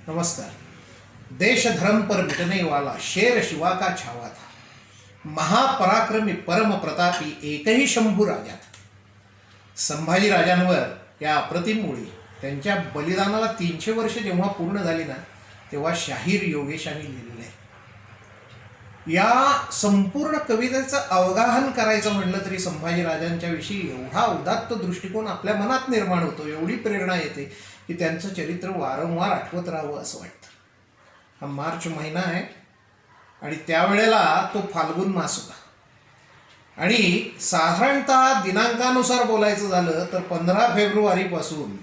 नमस्कार। देश धर्म पर मिटने वाला शेर शिवा का छावा था, महापराक्रमी परम प्रतापी एकही शंभू राजा था। संभाजी राजांवर या अप्रतिम ओळी त्यांच्या बलिदानाला 300 वर्ष जेव्हा पूर्ण झाली ना, तेव्हा शाहीर योगेशांनी लिहिलेलं आहे. या संपूर्ण कवितेचं अवगाहन करायचं म्हटलं तरी संभाजी राजांच्या विषयी एवढा उदात्त दृष्टिकोन आपल्या मनात निर्माण होतो, एवढी प्रेरणा येते की त्यांचं चरित्र वारंवार आठवत राहावं असं वाटतं. हा मार्च महिना आहे आणि त्यावेळेला तो फाल्गुन मास होता आणि साधारणतः दिनांकानुसार बोलायचं झालं तर 15 फेब्रुवारीपासून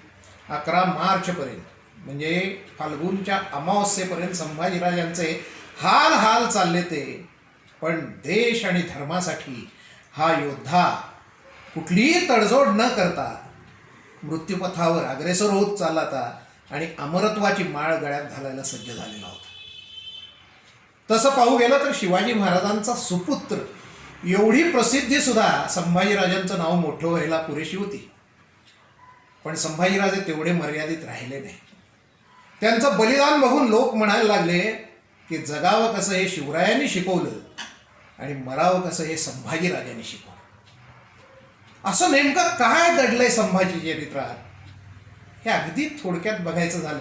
11 मार्चपर्यंत म्हणजे फाल्गुनच्या अमावस्येपर्यंत संभाजीराजांचे हाल हाल चालले ते. पण देश आणि धर्मासाठी हा योद्धा कुठलीही तडजोड न करता मृत्यूपथावर अग्रेसर होत चालला होता आणि अमरत्वाची माळ गळ्यात घालायला सज्ज झालेला होता. तसं पाहू गेलं तर शिवाजी महाराजांचा सुपुत्र एवढी प्रसिद्धी सुद्धा संभाजीराजांचं नाव मोठं व्हायला पुरेशी होती. पण संभाजीराजे तेवढे मर्यादित राहिले नाही. त्यांचं बलिदान बघून लोक म्हणायला लागले की जगावं कसं हे शिवरायांनी शिकवलं आणि मरावं कसं हे संभाजीराजांनी शिकवलं. असं नेमकं काय दडलंय संभाजी चरित्रात हे अगदी थोडक्यात बघायचं झालं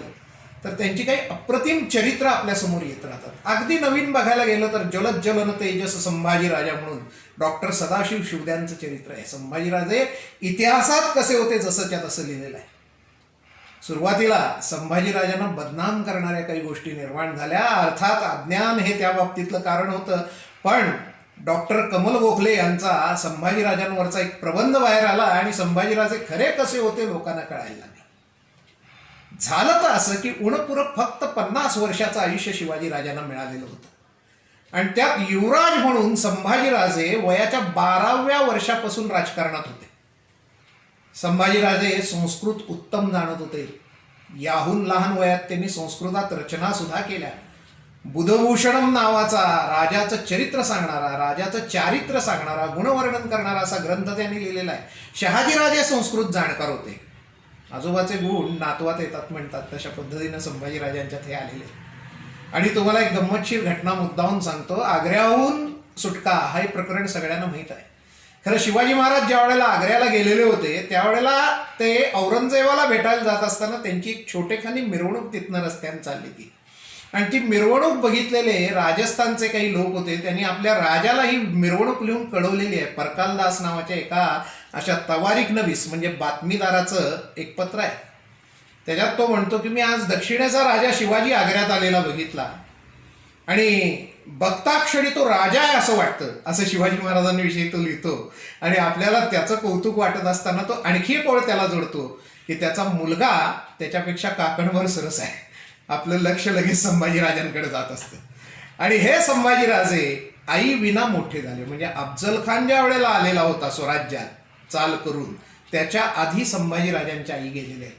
तर त्यांची काही अप्रतिम चरित्र आपल्यासमोर येत राहतात. अगदी नवीन बघायला गेलं तर जलद जलन तेजस संभाजीराजा म्हणून डॉक्टर सदाशिव शिवद्यांचं चरित्र आहे. संभाजीराजे इतिहासात कसे होते जसंच्या तसं लिहिलेलं आहे. सुरुवातीला संभाजीराजांना बदनाम करणाऱ्या काही गोष्टी निर्माण झाल्या, अर्थात अज्ञान हे त्या बाबतीतलं कारण होतं. पण डॉक्टर कमल गोखले यांचा संभाजीराजांवरचा एक प्रबंध बाहेर आला आणि संभाजीराजे खरे कसे होते लोकांना कळायला लागले. झालं तर असं की उणपुरं फक्त 50 वर्षाचं आयुष्य शिवाजीराजांना मिळालेलं होतं आणि त्यात युवराज म्हणून संभाजीराजे वयाच्या 12व्या वर्षापासून राजकारणात होते. संभाजीराजे संस्कृत उत्तम जाणत होते. याहून लहान वयात त्यांनी संस्कृतात रचना सुद्धा केल्या. बुधभूषणम नावाचा राजाचं चरित्र सांगणारा, राजाचं चारित्र्य सांगणारा, गुणवर्णन करणारा असा ग्रंथ त्यांनी लिहिलेला आहे. शहाजीराजे संस्कृत जाणकार होते. आजोबाचे गुण नातवात येतात म्हणतात, तशा पद्धतीनं संभाजीराजांच्यात हे आलेले. आणि तुम्हाला एक गंमतशीर घटना मुद्दाहून सांगतो. आग्र्याहून सुटका हे प्रकरण सगळ्यांना माहीत आहे. खरं शिवाजी महाराज ज्या वेळेला आग्र्याला गेलेले होते त्यावेळेला ते औरंगजेबाला भेटायला जात असताना त्यांची एक छोटेखानी मिरवणूक तिथनं रस्त्यानं चालली ती. आणि ती मिरवणूक बघितलेले राजस्थानचे काही लोक होते. त्यांनी आपल्या राजाला ही मिरवणूक लिहून कळवलेली आहे. परकालदास नावाच्या एका अशा तवारीख नवीस म्हणजे बातमीदाराचं एक पत्र आहे. त्याच्यात तो म्हणतो की मी आज दक्षिणेचा राजा शिवाजी आग्र्यात आलेला बघितला आणि बघता क्षणी तो राजा आहे असं वाटतं, असं शिवाजी महाराजांविषयी तो लिहितो. आणि आपल्याला त्याचं कौतुक वाटत असताना तो आणखी एक ओळ त्याला जोडतो की त्याचा मुलगा त्याच्यापेक्षा काकणभर सरस आहे. आपलं लक्ष लगेच संभाजीराजांकडे जात असतं. आणि हे संभाजीराजे आई विना मोठे झाले. म्हणजे अफजल खान ज्या वेळेला आलेला होता स्वराज्यात चाल करून, त्याच्या आधी संभाजीराजांच्या आई गेलेल्या आहेत.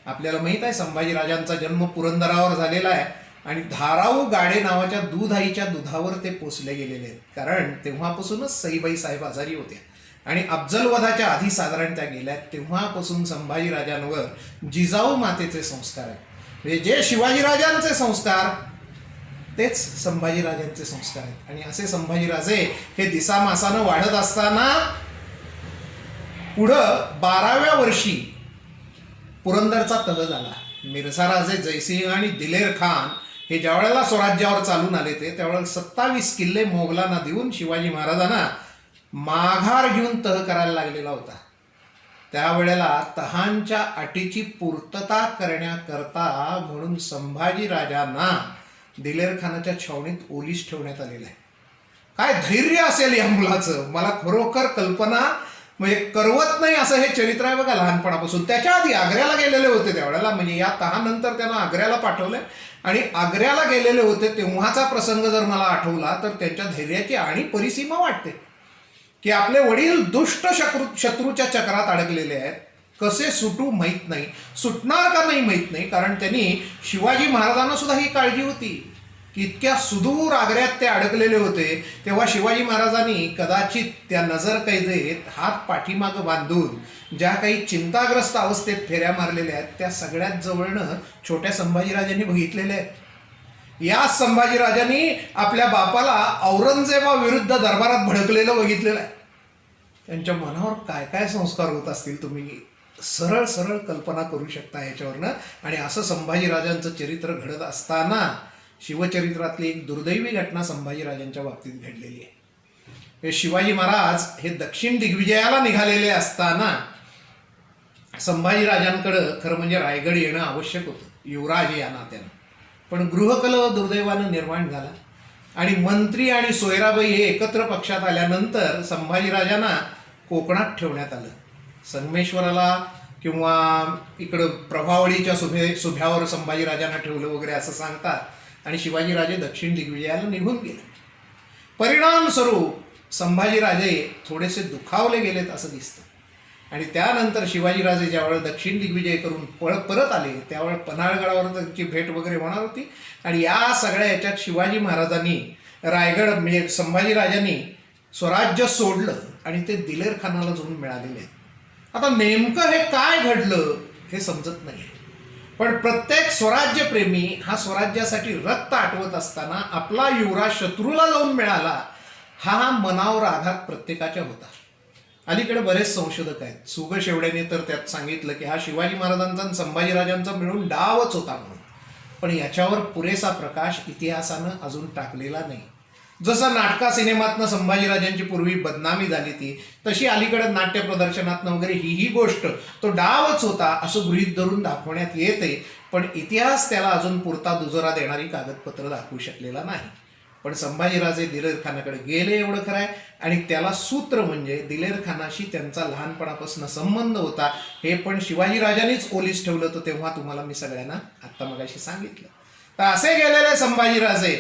आपल्याला माहीत आहे संभाजीराजांचा जन्म पुरंदरावर झालेला आहे आणि धाराऊ गाडे नावाच्या दूध आईच्या दुधावर ते पोचले गेलेले आहेत. कारण तेव्हापासूनच सईबाई साहेब आजारी होत्या आणि अफजलवधाच्या आधी साधारण त्या गेल्या. तेव्हापासून संभाजीराजांवर जिजाऊ मातेचे संस्कार आहेत. म्हणजे जे शिवाजीराजांचे संस्कार तेच संभाजीराजांचे संस्कार आहेत. आणि असे संभाजीराजे हे दिसामासानं वाढत असताना पुढं 12व्या वर्षी पुरंदरचा तह झाला. मिर्झाराजे जयसिंह आणि दिलेर खान हे ज्या वेळेला स्वराज्यावर चालून आले ते त्यावेळेला 27 किल्ले मोगलांना देऊन शिवाजी महाराजांना माघार घेऊन तह करायला लागलेला होता. त्यावेळेला तहांच्या अटीची पूर्तता करण्याकरता म्हणून संभाजीराजांना दिलेर खानाच्या छावणीत ओलीस ठेवण्यात आलेलं आहे. काय धैर्य असेल या मुलाचं, मला खरोखर कल्पना म्हणजे करवत नाही असं हे चरित्र आहे बघा लहानपणापासून. त्याच्या आधी आग्र्याला गेलेले होते त्यावेळेला, म्हणजे या तहानंतर त्यांना आग्र्याला पाठवलं आणि आग्र्याला गेलेले होते तेव्हाचा प्रसंग जर मला आठवला तर त्यांच्या धैर्याची आणि परिसीमा वाटते की आपले वडील दुष्ट शत्रूच्या चक्रात अडकलेले आहेत, कसे सुटू माहीत नाही, सुटणार का नाही माहीत नाही. कारण त्यांनी शिवाजी महाराजांना सुद्धा ही काळजी होती इतक्या सुदूर आग्र्यात ते अडकलेले होते, तेव्हा शिवाजी महाराजांनी कदाचित त्या नजर कैदेत हात पाठीमागं बांधून ज्या काही चिंताग्रस्त अवस्थेत फेऱ्या मारलेल्या आहेत त्या सगळ्यात जवळनं छोट्या संभाजीराजांनी बघितलेल्या आहेत. या संभाजीराजांनी आपल्या बापाला औरंगजेबाविरुद्ध दरबारात भडकलेलं बघितलेलं आहे. त्यांच्या मनावर काय काय संस्कार होत असतील तुम्ही सरळ सरळ कल्पना करू शकता याच्यावरनं. आणि असं संभाजीराजांचं चरित्र घडत असताना शिवचरित्रातली एक दुर्दैवी घटना संभाजीराजांच्या बाबतीत घडलेली आहे. हे शिवाजी महाराज हे दक्षिण दिग्विजयाला निघालेले असताना संभाजीराजांकडं खरं म्हणजे रायगड येणं आवश्यक होतं युवराज या नात्यानं. पण गृहकलह दुर्दैवानं निर्माण झाला आणि मंत्री आणि सोयराबाई हे एकत्र पक्षात आल्यानंतर संभाजीराजांना कोकणात ठेवण्यात आलं. संगमेश्वराला किंवा इकडं प्रभावळीच्या सुभ्यावर संभाजीराजांना ठेवलं वगैरे असं सांगतात. आणि शिवाजीराजे दक्षिण दिग्विजयाला निघून गेले. परिणामस्वरूप संभाजीराजे थोडेसे दुखावले गेलेत असं दिसतं. आणि त्यानंतर शिवाजीराजे ज्यावेळेला दक्षिण दिग्विजय करून परत आले त्यावेळेला पन्हाळगडावर त्यांची भेट वगैरे होणार होती. आणि या सगळ्या याच्यात शिवाजी महाराजांनी रायगड म्हणजे संभाजीराजांनी स्वराज्य सोडलं आणि ते दिलेर खानाला जाऊन मिळालेले आहेत. आता नेमकं हे काय घडलं हे समजत नाही. पण प्रत्येक स्वराज्यप्रेमी हा स्वराज्यासाठी रक्त आटवत असताना आपला युवराज शत्रूला जाऊन मिळाला हा मनावर आघात प्रत्येकाच्या होता. अलीकडे बरेच संशोधक आहेत. सुग शेवड्याने तर त्यात सांगितलं की हा शिवाजी महाराजांचा आणि संभाजीराजांचा मिळून डावच होता म्हणून. पण याच्यावर पुरेसा प्रकाश इतिहासानं अजून टाकलेला नाही. जसं नाटका सिनेमातनं संभाजीराजांची पूर्वी बदनामी झाली ती तशी अलीकडे नाट्य प्रदर्शनातनं वगैरे ही गोष्ट तो डावच होता असं गृहीत धरून दाखवण्यात येते. पण इतिहास त्याला अजून पुरता दुजोरा देणारी कागदपत्र दाखवू शकलेला नाही. पण संभाजीराजे दिलेर खानाकडे गेले एवढं खरं आहे. आणि त्याला सूत्र म्हणजे दिलेर खानाशी त्यांचा लहानपणापासून संबंध होता हे पण शिवाजीराजांनीच ओलीस ठेवलं. तर तेव्हा तुम्हाला मी सगळ्यांना आत्ता मगाशी सांगितलं. तर असे गेलेले संभाजीराजे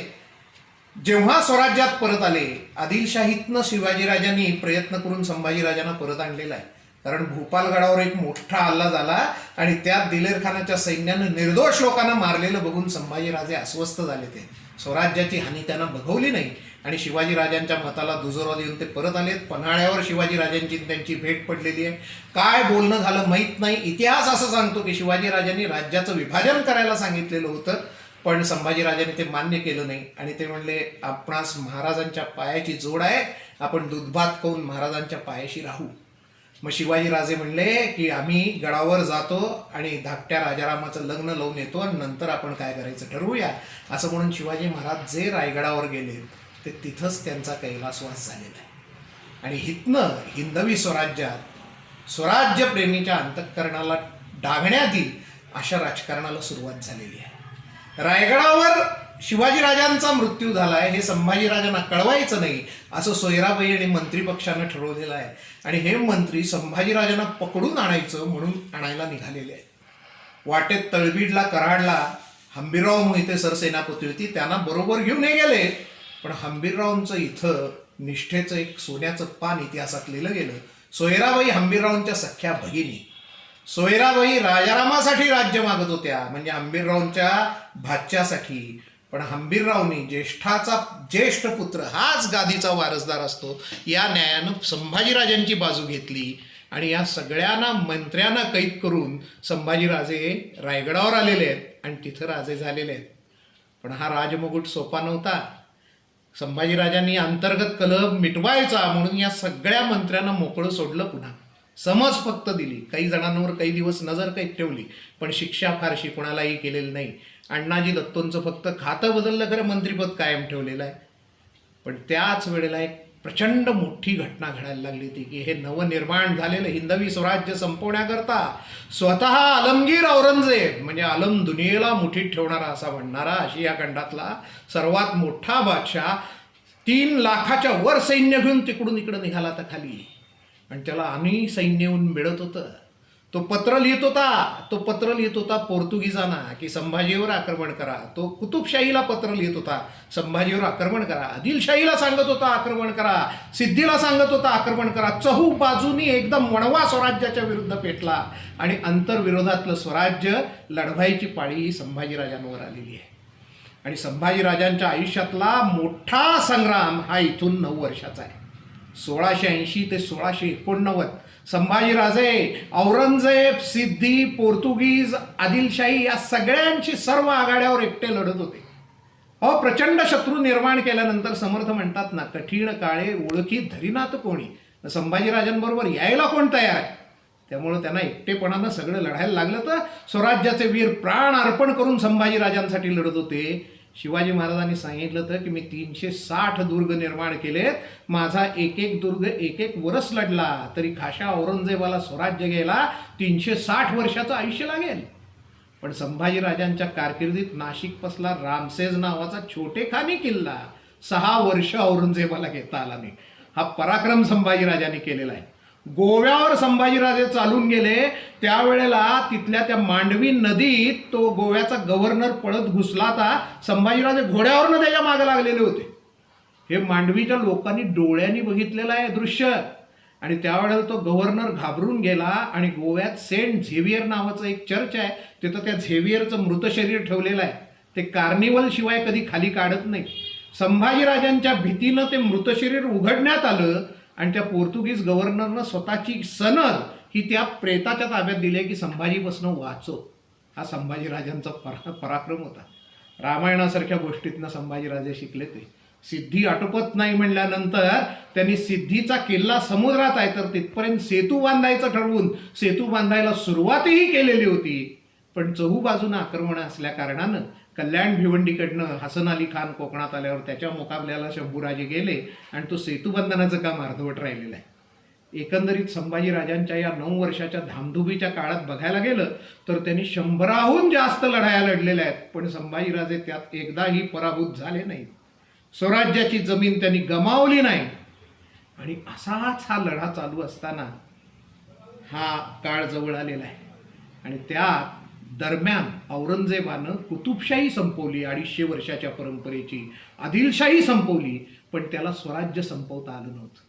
जेव्हा स्वराज्यात परत आले आदिलशाहीतनं शिवाजीराजांनी प्रयत्न करून संभाजीराजांना परत आणलेला आहे. कारण भोपालगडावर एक मोठा हल्ला झाला आणि त्यात दिलेर खानाच्या सैन्यानं निर्दोष लोकांना मारलेलं बघून संभाजीराजे अस्वस्थ झाले. ते स्वराज्याची हानी त्यांना बघवली नाही आणि शिवाजीराजांच्या मताला दुजोरा देऊन ते परत आलेत. पन्हाळ्यावर शिवाजीराजांची त्यांची भेट पडलेली आहे. काय बोलणं झालं माहीत नाही. इतिहास असं सांगतो की शिवाजीराजांनी राज्याचं विभाजन करायला सांगितलेलं होतं पण संभाजीराजांनी ते मान्य केलं नाही. आणि ते म्हणले आपणास महाराजांच्या पायाची जोड आहे, आपण दूधभात खाऊन महाराजांच्या पायाशी राहू. मग शिवाजीराजे म्हणले की आम्ही गडावर जातो आणि धाकट्या राजारामाचं लग्न लावून येतो आणि नंतर आपण काय करायचं ठरवूया. असं म्हणून शिवाजी महाराज जे रायगडावर गेले ते तिथंच त्यांचा कैलासवास झालेला आहे. आणि हितनं हिंदवी स्वराज्यात स्वराज्यप्रेमीच्या अंतःकरणाला डागण्यात येईल अशा राजकारणाला सुरुवात झालेली आहे. रायगडावर शिवाजीराजांचा मृत्यू झालाय हे संभाजीराजांना कळवायचं नाही असं सोयराबाई आणि मंत्री पक्षानं ठरवलेलं आहे. आणि हे मंत्री संभाजीराजांना पकडून आणायचं म्हणून आणायला निघालेले आहेत. वाटेत तळबीडला कराडला हंबीरराव मोहिते सरसेनापती होती त्यांना बरोबर घेऊन हे गेले. पण हंबीररावांचं इथं निष्ठेचं एक सोन्याचं पान इतिहासात लिहिलं गेलं. सोयराबाई हंबीररावांच्या सख्या भगिनी. सोयराबाई राजारामासाठी राज्य मागत होत्या म्हणजे हंबीररावांच्या भाच्यासाठी. पण हंबीररावनी ज्येष्ठ पुत्र हाच गादीचा वारसदार असतो या न्यायानं संभाजीराजांची बाजू घेतली. आणि या सगळ्यांना मंत्र्यांना कैद करून संभाजीराजे रायगडावर आलेले आहेत आणि तिथं राजे झालेले आहेत. पण हा राजमुकुट सोपा नव्हता. संभाजीराजांनी अंतर्गत कलह मिटवायचा म्हणून या सगळ्या मंत्र्यांना मोकळं सोडलं. पुन्हा समज फक्त दिली. काही जणांवर काही दिवस नजर कैद ठेवली पण शिक्षा फारशी कोणालाही केलेली नाही. अण्णाजी दत्तोंचं फक्त खातं बदललं खरं मंत्रिपद कायम ठेवलेलं आहे. पण त्याच वेळेला एक प्रचंड मोठी घटना घडायला लागली होती की हे नवनिर्माण झालेलं हिंदवी स्वराज्य संपवण्याकरता स्वतः आलमगीर औरंगजेब म्हणजे आलम दुनियेला मुठीत ठेवणारा असा म्हणणारा आशिया खंडातला सर्वात मोठा बादशाह 3 लाखाच्या वर सैन्य घेऊन तिकडून इकडं निघाला तर खाली. आणि त्याला आणि सैन्य येऊन मिळत होतं. तो पत्र लिहित होता पोर्तुगीजांना की संभाजीवर आक्रमण करा. तो कुतुबशाहीला पत्र लिहित होता संभाजीवर आक्रमण करा. आदिलशाहीला सांगत होता आक्रमण करा. सिद्धीला सांगत होता आक्रमण करा. चहू बाजूनी एकदम वणवा स्वराज्याच्या विरुद्ध पेटला आणि आंतरविरोधातलं स्वराज्य लढवायची पाळी संभाजीराजांवर आलेली आहे. आणि संभाजीराजांच्या आयुष्यातला मोठा संग्राम हा इथून 9 वर्षाचा आहे. 1680 ते 1689 संभाजीराजे औरंगजेब, सिद्धी, पोर्तुगीज, आदिलशाही या सगळ्यांची सर्व आघाड्यावर एकटे लढत होते. प्रचंड शत्रू निर्माण केल्यानंतर समर्थ म्हणतात ना, कठीण काळे ओळखी धरीनात कोणी, संभाजीराजांबरोबर यायला कोण तयार आहे. त्यामुळे त्यांना एकटेपणानं सगळं लढायला लागलं. तर स्वराज्याचे वीर प्राण अर्पण करून संभाजीराजांसाठी लढत होते. शिवाजी महाराजांनी सांगितलं होतं की मी 360 दुर्ग निर्माण केलेत, माझा एक एक दुर्ग एक एक वर्ष लढला तरी खाशा औरंगजेबाला स्वराज्य घ्यायला 360 वर्षाचं आयुष्य लागेल. पण संभाजीराजांच्या कारकिर्दीत नाशिकपासला रामसेज नावाचा छोटेखानी किल्ला 6 वर्ष औरंगजेबाला घेता आला नाही. हा पराक्रम संभाजीराजांनी केलेला आहे. गोव्यावर संभाजीराजे चालून गेले त्यावेळेला तिथल्या त्या मांडवी नदीत तो गोव्याचा गव्हर्नर पळत घुसला होता. संभाजीराजे घोड्यावरनं त्याच्या मागे लागलेले होते. हे मांडवीच्या लोकांनी डोळ्यांनी बघितलेलं आहे दृश्य. आणि त्यावेळेला तो गव्हर्नर घाबरून गेला आणि गोव्यात सेंट झेवियर नावाचं एक चर्च आहे, तिथं त्या झेवियरचं मृत शरीर ठेवलेलं आहे. ते कार्निवल शिवाय कधी खाली काढत नाही. संभाजीराजांच्या भीतीनं ते मृत शरीर उघडण्यात आलं आणि त्या पोर्तुगीज गव्हर्नरनं स्वतःची सनद ही त्या प्रेताच्या ताब्यात दिली की संभाजीपासून वाचो. हा संभाजीराजांचा पराक्रम होता. रामायणासारख्या गोष्टीतनं संभाजीराजे शिकले. ते सिद्धी आटोपत नाही म्हणल्यानंतर त्यांनी सिद्धीचा किल्ला समुद्रात आहे तर तिथपर्यंत सेतू बांधायचं ठरवून सेतू बांधायला सुरुवातही केलेली होती. पण चहूबाजूनं आक्रमण असल्या कारणानं कल्याण भिवंडीकडनं हसन अली खान कोकणात आल्यावर त्याच्या मुकाबल्याला शंभूराजे गेले आणि तो सेतूबंधनाचं काम अर्धवट राहिलेलं आहे. एकंदरीत संभाजीराजांच्या या 9 वर्षाच्या धामधुमीच्या काळात बघायला गेलं तर त्यांनी 100हून जास्त लढाया लढलेल्या आहेत. पण संभाजीराजे त्यात एकदाही पराभूत झाले नाहीत. स्वराज्याची जमीन त्यांनी गमावली नाही. आणि असाच हा लढा चालू असताना हा काळ जवळ आलेला आहे. आणि त्या दरम्यान औरंगजेबानं कुतुबशाही संपवली, 250 वर्षाच्या परंपरेची आदिलशाही संपवली, पण त्याला स्वराज्य संपवता आलं नव्हतं.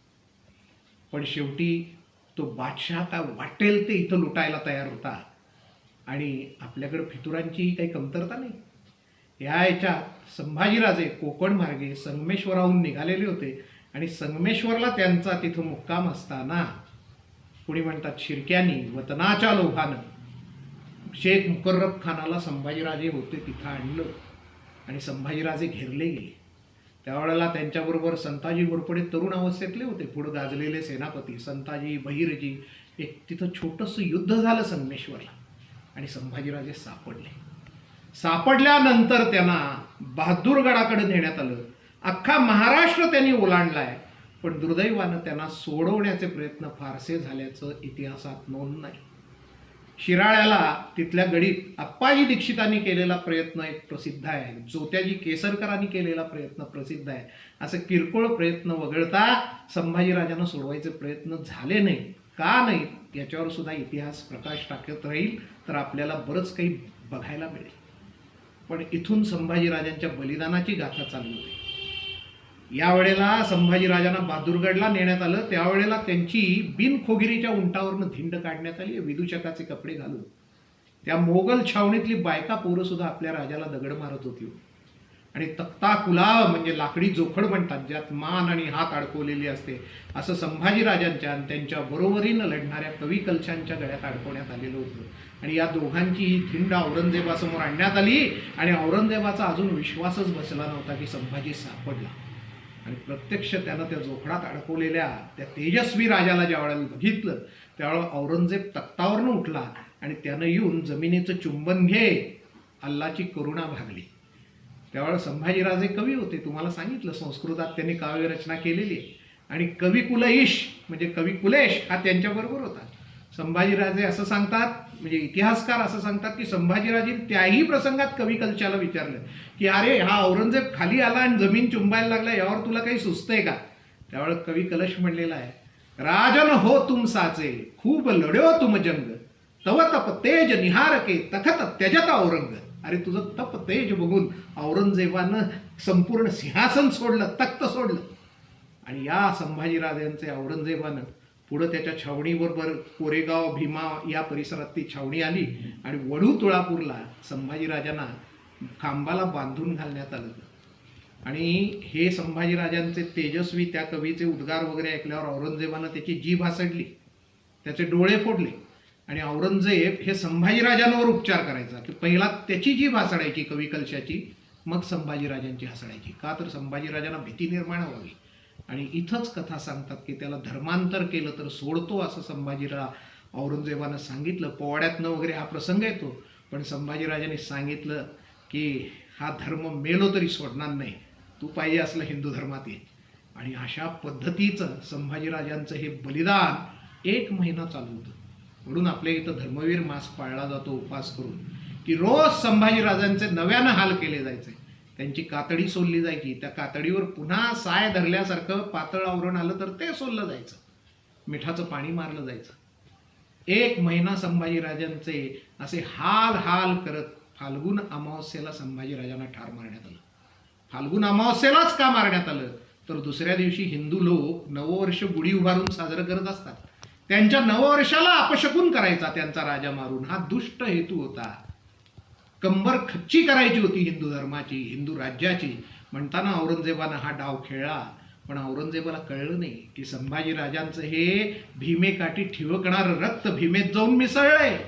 पण शेवटी तो बादशाह काय वाटेल ते इथं लुटायला तयार होता. आणि आपल्याकडे फितुरांचीही काही कमतरता नाही. याच्यात संभाजीराजे कोकण मार्गे संगमेश्वराहून निघालेले होते आणि संगमेश्वरला त्यांचा तिथं मुक्काम असताना कुणी म्हणतात शिर्क्यांनी वतनाच्या लोभानं शेख मुकर्रब खानाला संभाजीराजे होते तिथं आणलं आणि संभाजीराजे घेरले गेले. त्यावेळेला त्यांच्याबरोबर संताजी घोरपडे तरुण अवस्थेतले होते, पुढे गाजलेले सेनापती संताजी, बहिरजी. एक तिथं छोटंसं युद्ध झालं संगमेश्वरला आणि संभाजीराजे सापडले. सापडल्यानंतर त्यांना बहादूरगडाकडे नेण्यात आलं. अख्खा महाराष्ट्र त्यांनी ओलांडलाय, पण दुर्दैवानं त्यांना सोडवण्याचे प्रयत्न फारसे झाल्याचं इतिहासात नोंद नाही. शिराळ्याला तिथल्या गडीत अप्पाजी दीक्षितांनी केलेला प्रयत्न एक प्रसिद्ध आहे, जोत्याजी केसरकरांनी केलेला प्रयत्न प्रसिद्ध आहे. असं किरकोळ प्रयत्न वगळता संभाजीराजांना सोडवायचे प्रयत्न झाले नाहीत. का नाहीत याच्यावर सुद्धा इतिहास प्रकाश टाकत राहील तर आपल्याला बरंच काही बघायला मिळेल. पण इथून संभाजीराजांच्या बलिदानाची गाथा चालू होती. यावेळेला संभाजीराजांना बहादूरगडला नेण्यात आलं. त्यावेळेला त्यांची बिनखोगिरीच्या उंटावरनं धिंड काढण्यात आली विदूषकाचे कपडे घालून. त्या मोगल छावणीतली बायका पोरं सुद्धा आपल्या राजाला दगड मारत होती. आणि तख्ता कुलाव म्हणजे लाकडी जोखड म्हणतात, ज्यात मान आणि हात अडकवलेली असते, असं संभाजीराजांच्या आणि त्यांच्या बरोबरीनं लढणाऱ्या कवी कलशांच्या गळ्यात अडकवण्यात आलेलं होतं. आणि या दोघांची ही धिंड औरंगजेबासमोर आणण्यात आली आणि औरंगजेबाचा अजून विश्वासच बसला नव्हता की संभाजी सापडला. आणि प्रत्यक्ष त्यानं त्या जोखडात अडकवलेल्या त्या तेजस्वी राजाला ज्या वेळेला बघितलं त्यावेळेला औरंगजेब तख्तावरनं उठला आणि त्यानं येऊन जमिनीचं चुंबन घे, अल्लाची करुणा भागली. त्यावेळेला संभाजीराजे कवी होते, तुम्हाला सांगितलं संस्कृतात त्यांनी काव्यरचना केलेली आहे. आणि कवी कुलईश म्हणजे कवी कुलेश हा त्यांच्याबरोबर होता. संभाजीराजे असं सांगतात, म्हणजे इतिहासकार असं सांगतात की संभाजीराजे त्याही प्रसंगात कवी कलशाला विचारलं की अरे हा औरंगजेब खाली आला आणि जमीन चुंबायला लागला, यावर तुला काही सुचतंय का? त्यावेळेस कवी कलश म्हणलेला आहे, राजन हो तुम साचे खूप लढ्यो तुम जंग, तव तप तेज निहार के तखत त्यजत औरंग. अरे तुझं तप तेज बघून औरंगजेबानं संपूर्ण सिंहासन सोडलं, तख्त सोडलं. आणि या संभाजीराजांचे औरंगजेबानं पुढं त्याच्या छावणीबरोबर कोरेगाव, भीमा या परिसरात ती छावणी आली आणि वडू तुळापूरला संभाजीराजांना खांबाला बांधून घालण्यात आलं. आणि हे संभाजीराजांचे तेजस्वी त्या कवीचे उद्गार वगैरे ऐकल्यावर औरंगजेबानं त्याची जीभ हासडली, त्याचे डोळे फोडले. आणि औरंगजेब हे संभाजीराजांवर उपचार करायचा की पहिला त्याची जीभ हासडायची कवी कलशाची, मग संभाजीराजांची हसडायची. का तर संभाजीराजांना भीती निर्माण व्हावी. आणि इथंच कथा सांगतात की त्याला धर्मांतर केलं तर सोडतो असं औरंगजेबानं सांगितलं. पोवाड्यातनं वगैरे हा प्रसंग येतो, पण संभाजीराजांनी सांगितलं की हा धर्म मेलो तरी सोडणार नाही, तू पाहिजे असलं हिंदू धर्मात ये. आणि अशा पद्धतीचं संभाजीराजांचं हे बलिदान 1 महिना चालू होतं. म्हणून आपल्या इथं धर्मवीर मास पाळला जातो उपवास करून, की रोज संभाजीराजांचे नव्यानं हाल केले जायचे. त्यांची कातडी सोलली जायची, त्या कातडीवर पुन्हा साय धरल्यासारखं पातळ आवरण आलं तर ते सोललं जायचं, मिठाचं पाणी मारलं जायचं. 1 महिना संभाजीराजांचे असे हाल हाल करत फाल्गुन अमावस्येला संभाजीराजांना ठार मारण्यात आलं. फाल्गुन अमावस्येलाच का मारण्यात आलं तर दुसऱ्या दिवशी हिंदू लोक नववर्ष गुढी उभारून साजरं करत असतात. त्यांच्या नववर्षाला अपशकुन करायचा त्यांचा राजा मारून, हा दुष्ट हेतू होता. कंबर खच्ची करायची होती हिंदू धर्माची, हिंदू राज्याची. म्हणताना औरंगजेबानं हा डाव खेळला. पण औरंगजेबाला कळलं नाही की संभाजीराजांचं हे भीमेकाठी ठिवकणारं रक्त भीमेत जाऊन मिसळलंय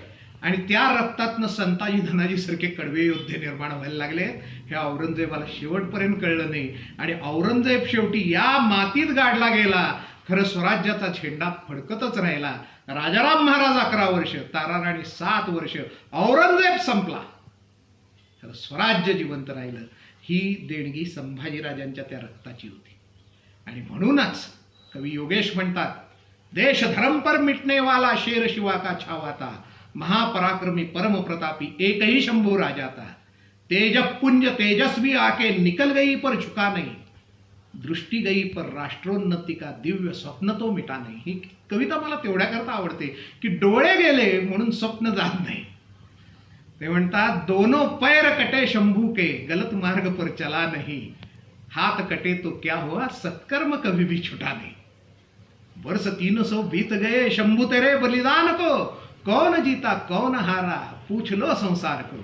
आणि त्या रक्तातनं संताजी धनाजी सारखे कडवे योद्धे निर्माण व्हायला लागले. हे औरंगजेबाला शेवटपर्यंत कळलं नाही. आणि औरंगजेब शेवटी या मातीत गाडला गेला. खरं स्वराज्याचा झेंडा फडकतच राहिला. राजाराम महाराज 11 वर्ष, ताराराणी 7 वर्ष, औरंगजेब संपला, खरं स्वराज्य जिवंत राहिलं. ही देणगी संभाजीराजांच्या त्या रक्ताची होती. आणि म्हणूनच कवी योगेश म्हणतात, देश धर्म पर मिटने वाला शेर शिवा का छावाता, महापराक्रमी परम प्रतापी एक ही शंभू राजाता, तेज पुंज तेजस्वी आके निकल गई पर झुका नहीं, दृष्टी गई पर राष्ट्रोन्नति का दिव्य स्वप्न तो मिटा नहीं. ही कविता मला तेवढ्या करता आवडते की डोळे गेले म्हणून स्वप्न जात नाही. ते म्हणतात, दोनों पैर कटे शंभू के गलत मार्ग पर चला नहीं, हाथ कटे तो क्या हुआ सत्कर्म कभी भी छुटा नहीं. वर्ष 300 बीत गए शंभू तेरे बलिदान को, कौन जीता कौन हारा पूछ लो संसार को,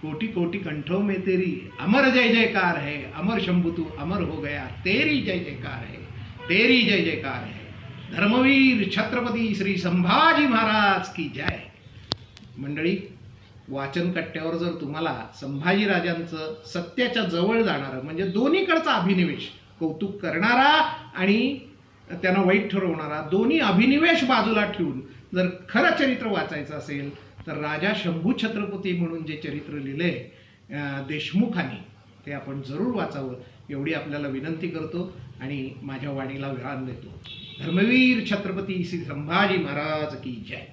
कोटि कोटि कंठों में तेरी अमर जय जयकार है, अमर शंभू तू अमर हो गया, तेरी जय जयकार है, तेरी जय जयकार है. धर्मवीर छत्रपती श्री संभाजी महाराज की जय. मंडळी, वाचन कट्ट्यावर जर तुम्हाला संभाजीराजांचं सत्याच्या जवळ जाणारं म्हणजे दोन्हीकडचा अभिनिवेश, कौतुक करणारा आणि त्यांना वाईट ठरवणारा, दोन्ही अभिनिवेश बाजूला ठेवून जर खरं चरित्र वाचायचं असेल तर राजा शंभू छत्रपती म्हणून जे चरित्र लिहिले देशमुखांनी ते आपण जरूर वाचावं एवढी आपल्याला विनंती करतो आणि माझ्या वाणीला विराम देतो. धर्मवीर छत्रपती श्री संभाजी महाराज की जय.